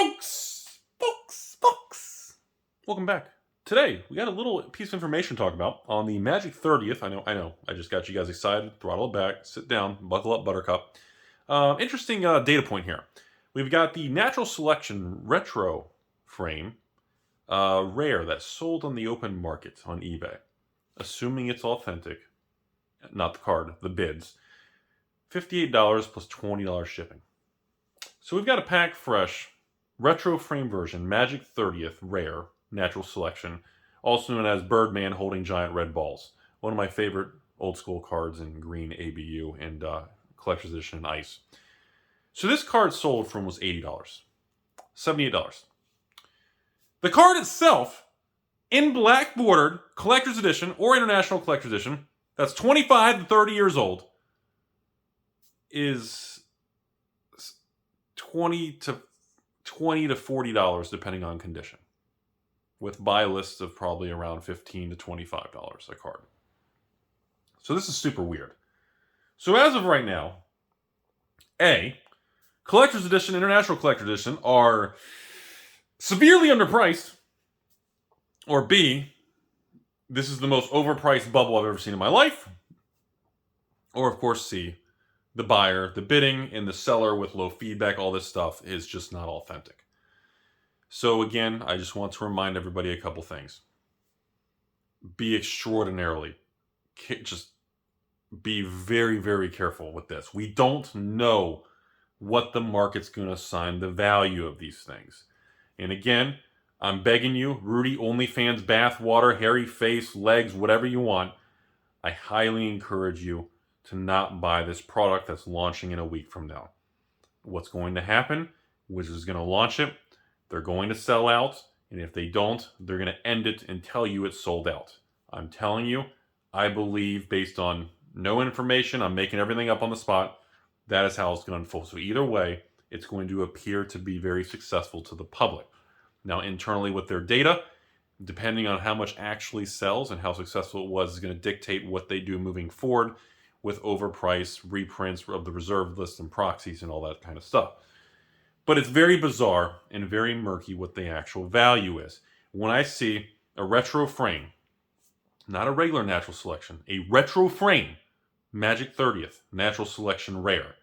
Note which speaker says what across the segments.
Speaker 1: Folks. Welcome back. Today, we got a little piece of information to talk about on the Magic 30th. I know. I just got you guys excited. Throttle it back. Sit down. Buckle up, Buttercup. Interesting data point here. We've got the Natural Selection Retro Frame Rare that's sold on the open market on eBay. Assuming it's authentic. Not the card, the bids. $58 plus $20 shipping. So we've got a pack fresh retro frame version, Magic 30th Rare Natural Selection, also known as Birdman holding giant red balls. One of my favorite old school cards in green ABU and collector's edition in ice. So this card sold from was $80, $78. The card itself, in black bordered collector's edition or international collector's edition, that's 25 to 30 years old, is $20 to $40 depending on condition, with buy lists of probably around $15 to $25 a card. So this is super weird. So as of right now, A, collector's edition, international collector's edition are severely underpriced, or B, this is the most overpriced bubble I've ever seen in my life, or of course C, the buyer, the bidding, and the seller with low feedback, all this stuff is just not authentic. So again, I just want to remind everybody a couple things. Be extraordinarily, just be very, very careful with this. We don't know what the market's going to assign the value of these things. And again, I'm begging you, Rudy, OnlyFans, bathwater, hairy face, legs, whatever you want, I highly encourage you to not buy this product that's launching in a week from now. What's going to happen? Wizards is going to launch it. They're going to sell out. And if they don't, they're going to end it and tell you it's sold out. I'm telling you, I believe based on no information, I'm making everything up on the spot, that is how it's going to unfold. So either way, it's going to appear to be very successful to the public. Now, internally with their data, depending on how much actually sells and how successful it was, is going to dictate what they do moving forward with overpriced reprints of the reserve list and proxies and all that kind of stuff. But it's very bizarre and very murky what the actual value is. When I see a retro frame, not a regular natural selection, a retro frame, Magic 30th, natural selection rare,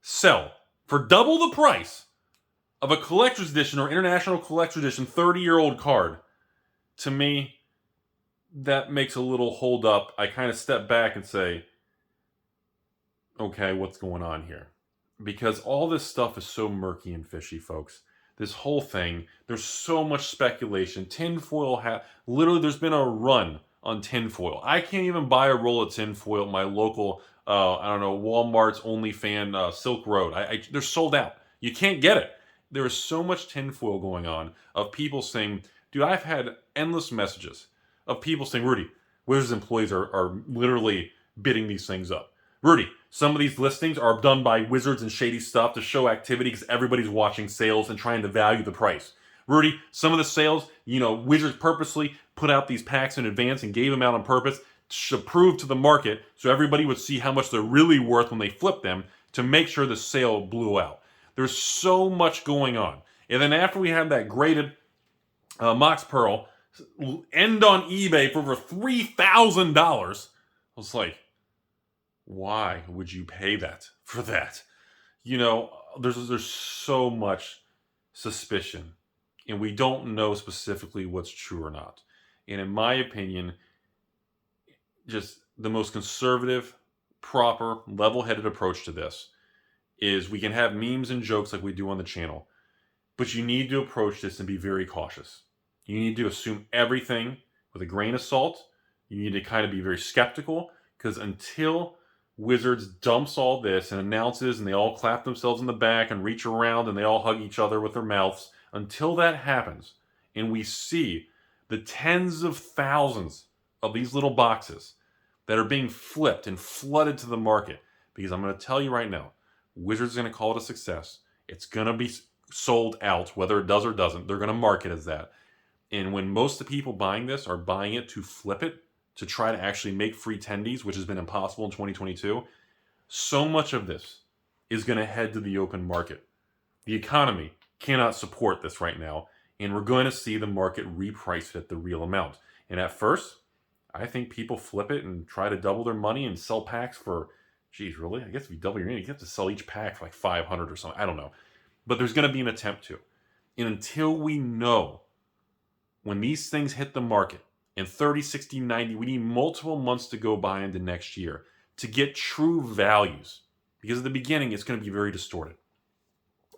Speaker 1: sell for double the price of a collector's edition or international collector's edition 30-year-old card, to me, that makes a little hold up. I kind of step back and say, okay, what's going on here? Because all this stuff is so murky and fishy, folks. This whole thing, there's so much speculation. Tinfoil, literally there's been a run on tinfoil. I can't even buy a roll of tinfoil at my local, Walmart's OnlyFans Silk Road. They're sold out. You can't get it. There is so much tinfoil going on of people saying, dude, I've had endless messages of people saying, Rudy, Wizards employees are literally bidding these things up. Rudy, some of these listings are done by Wizards and shady stuff to show activity because everybody's watching sales and trying to value the price. Rudy, some of the sales, Wizards purposely put out these packs in advance and gave them out on purpose to prove to the market so everybody would see how much they're really worth when they flip them to make sure the sale blew out. There's so much going on. And then after we had that graded Mox Pearl end on eBay for over $3,000, I was like, why would you pay that for that? There's so much suspicion, and we don't know specifically what's true or not. And in my opinion, just the most conservative, proper, level-headed approach to this is we can have memes and jokes like we do on the channel, but you need to approach this and be very cautious. You need to assume everything with a grain of salt. You need to kind of be very skeptical, because until Wizards dumps all this and announces and they all clap themselves in the back and reach around and they all hug each other with their mouths, until that happens and we see the tens of thousands of these little boxes that are being flipped and flooded to the market, because I'm going to tell you right now, Wizards is going to call it a success. It's going to be sold out, whether it does or doesn't. They're going to market as that. And when most of the people buying this are buying it to flip it, to try to actually make free tendies, which has been impossible in 2022, so much of this is going to head to the open market. The economy cannot support this right now. And we're going to see the market reprice it at the real amount. And at first, I think people flip it and try to double their money and sell packs for, geez, really? I guess if you double your money, you have to sell each pack for like 500 or something. I don't know. But there's going to be an attempt to. And until we know when these things hit the market in 30, 60, 90, we need multiple months to go by into next year to get true values. Because at the beginning, it's going to be very distorted.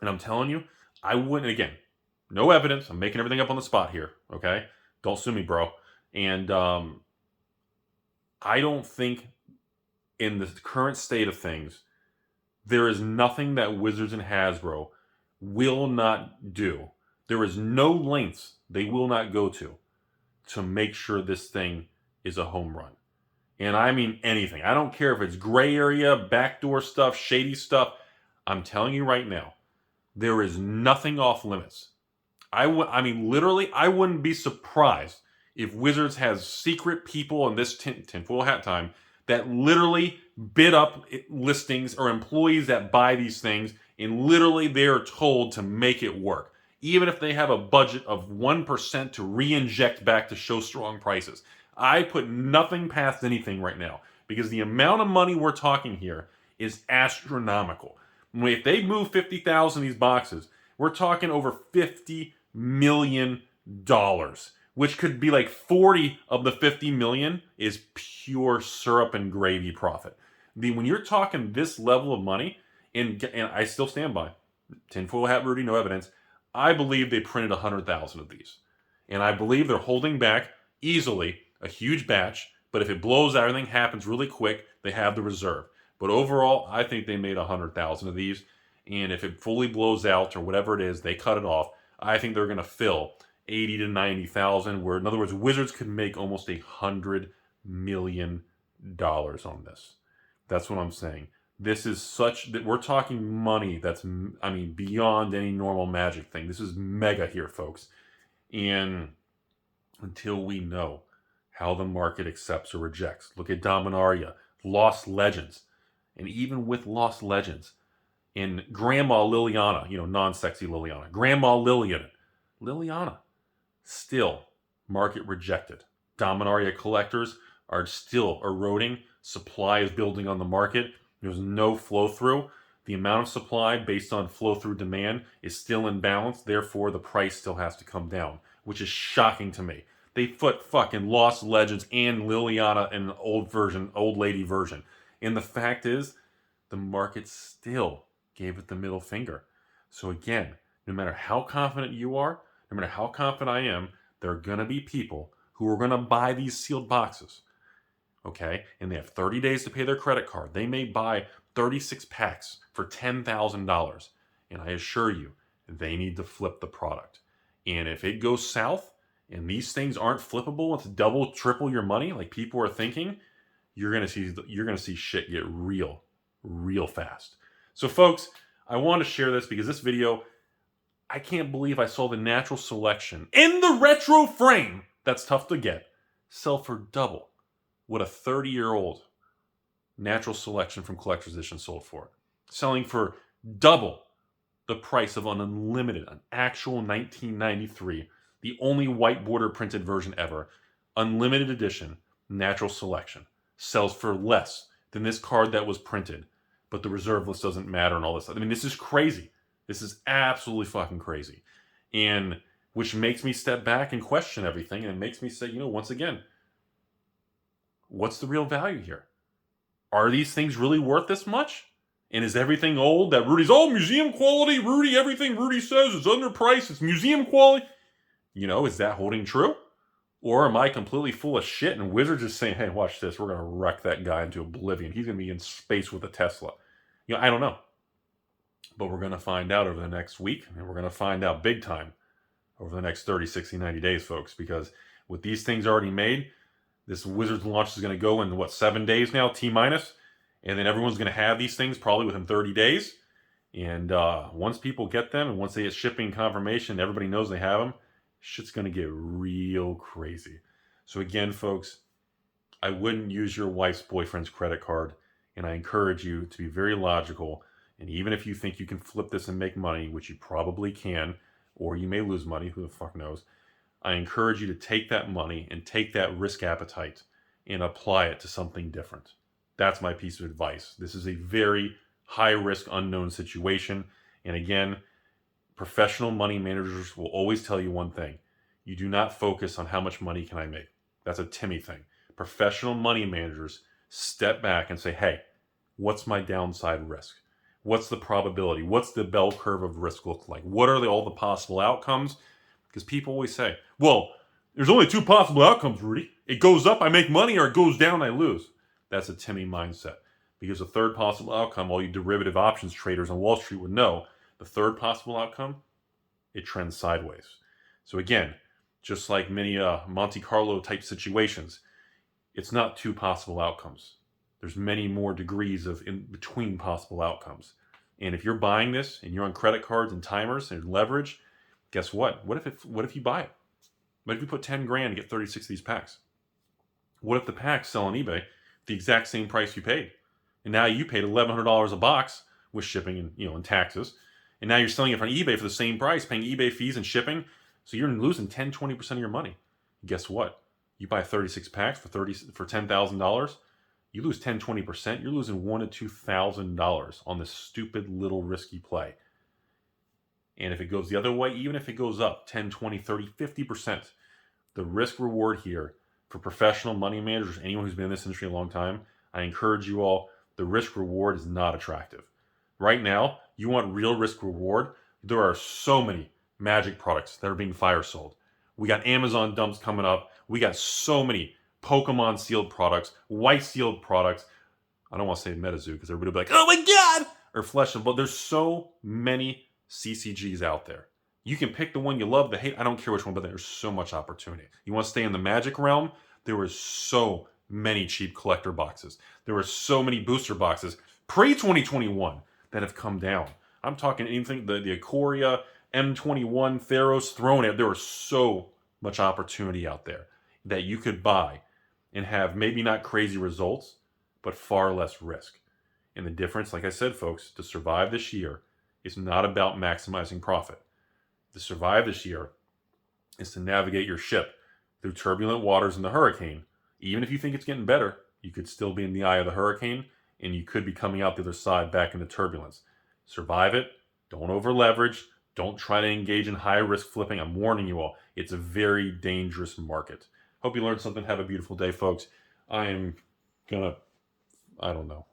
Speaker 1: And I'm telling you, I wouldn't, again, no evidence. I'm making everything up on the spot here, okay? Don't sue me, bro. And I don't think in the current state of things, there is nothing that Wizards and Hasbro will not do. There is no lengths they will not go to make sure this thing is a home run. And I mean anything. I don't care if it's gray area, backdoor stuff, shady stuff. I'm telling you right now, there is nothing off limits. I mean, literally, I wouldn't be surprised if Wizards has secret people in this tinfoil hat time that literally bid up listings or employees that buy these things, and literally they're told to make it work. Even if they have a budget of 1% to re-inject back to show strong prices. I put nothing past anything right now because the amount of money we're talking here is astronomical. If they move 50,000 of these boxes, we're talking over $50 million, which could be like 40 of the 50 million is pure syrup and gravy profit. When you're talking this level of money, and I still stand by, tinfoil hat Rudy, no evidence, I believe they printed 100,000 of these. And I believe they're holding back easily a huge batch, but if it blows out, everything happens really quick, they have the reserve. But overall, I think they made 100,000 of these, and if it fully blows out or whatever it is, they cut it off, I think they're going to fill 80 to 90,000, where in other words, Wizards could make almost $100 million on this. That's what I'm saying. This is such that we're talking money that's, I mean, beyond any normal Magic thing. This is mega here, folks. And until we know how the market accepts or rejects, look at Dominaria, Lost Legends, and even with Lost Legends, in Grandma Liliana, non-sexy Liliana, Grandma Liliana, still market rejected. Dominaria collectors are still eroding. Supply is building on the market. There's no flow through. The amount of supply based on flow through demand is still in balance. Therefore, the price still has to come down, which is shocking to me. They put fucking Lost Legends and Liliana in an old lady version. And the fact is, the market still gave it the middle finger. So again, no matter how confident you are, no matter how confident I am, there are going to be people who are going to buy these sealed boxes. Okay? And they have 30 days to pay their credit card. They may buy 36 packs for $10,000. And I assure you, they need to flip the product. And if it goes south and these things aren't flippable, it's double, triple your money like people are thinking, you're going to see shit get real fast. So folks, I want to share this because this video, I can't believe I saw the Natural Selection in the retro frame, that's tough to get, sell for double what a 30-year-old Natural Selection from Collector's Edition sold for. Selling for double the price of an Unlimited, an actual 1993, the only white border printed version ever, Unlimited Edition, Natural Selection. Sells for less than this card that was printed, but the reserve list doesn't matter and all this stuff. I mean, this is crazy. This is absolutely fucking crazy. And which makes me step back and question everything, and it makes me say, once again, what's the real value here? Are these things really worth this much? And is everything old that Rudy's, museum quality, Rudy, everything Rudy says is underpriced, it's museum quality? Is that holding true? Or am I completely full of shit and Wizards just saying, hey, watch this, we're going to wreck that guy into oblivion. He's going to be in space with a Tesla. I don't know. But we're going to find out over the next week, and we're going to find out big time over the next 30, 60, 90 days, folks, because with these things already made, this Wizards launch is going to go in, 7 days now, T-minus, and then everyone's going to have these things probably within 30 days. And once people get them, and once they get shipping confirmation, everybody knows they have them, shit's going to get real crazy. So again, folks, I wouldn't use your wife's boyfriend's credit card, and I encourage you to be very logical. And even if you think you can flip this and make money, which you probably can, or you may lose money, who the fuck knows, I encourage you to take that money and take that risk appetite and apply it to something different. That's my piece of advice. This is a very high risk, unknown situation. And again, professional money managers will always tell you one thing. You do not focus on how much money can I make. That's a Timmy thing. Professional money managers step back and say, hey, what's my downside risk? What's the probability? What's the bell curve of risk look like? What are all the possible outcomes? Because people always say, well, there's only two possible outcomes, Rudy. It goes up, I make money, or it goes down, I lose. That's a Timmy mindset. Because the third possible outcome, all you derivative options traders on Wall Street would know, the third possible outcome, it trends sideways. So again, just like many Monte Carlo type situations, it's not two possible outcomes. There's many more degrees of in between possible outcomes. And if you're buying this and you're on credit cards and timers and leverage, guess what? What if you buy it? What if you put 10 grand to get 36 of these packs? What if the packs sell on eBay the exact same price you paid? And now you paid $1,100 a box with shipping and and taxes. And now you're selling it on eBay for the same price, paying eBay fees and shipping. So you're losing 10-20% of your money. Guess what? You buy 36 packs for $10,000. You lose 10-20%. You're losing $1,000 to $2,000 on this stupid little risky play. And if it goes the other way, even if it goes up 10, 20, 30, 50%, the risk reward here for professional money managers, anyone who's been in this industry a long time, I encourage you all, the risk reward is not attractive. Right now, you want real risk reward, there are so many magic products that are being fire sold. We got Amazon dumps coming up. We got so many Pokemon sealed products, white sealed products. I don't want to say MetaZoo because everybody will be like, oh my God, or Flesh, but there's so many CCGs out there. You can pick the one you love, the hate. I don't care which one, but there's so much opportunity. You want to stay in the magic realm? There were so many cheap collector boxes. There were so many booster boxes pre-2021 that have come down. I'm talking anything, the Ikoria, M21, Theros, Throne. There was so much opportunity out there that you could buy and have maybe not crazy results, but far less risk. And the difference, like I said, folks, to survive this year is not about maximizing profit. To survive this year is to navigate your ship through turbulent waters in the hurricane. Even if you think it's getting better, you could still be in the eye of the hurricane and you could be coming out the other side back into turbulence. Survive it. Don't over leverage. Don't try to engage in high risk flipping. I'm warning you all. It's a very dangerous market. Hope you learned something. Have a beautiful day, folks. I don't know.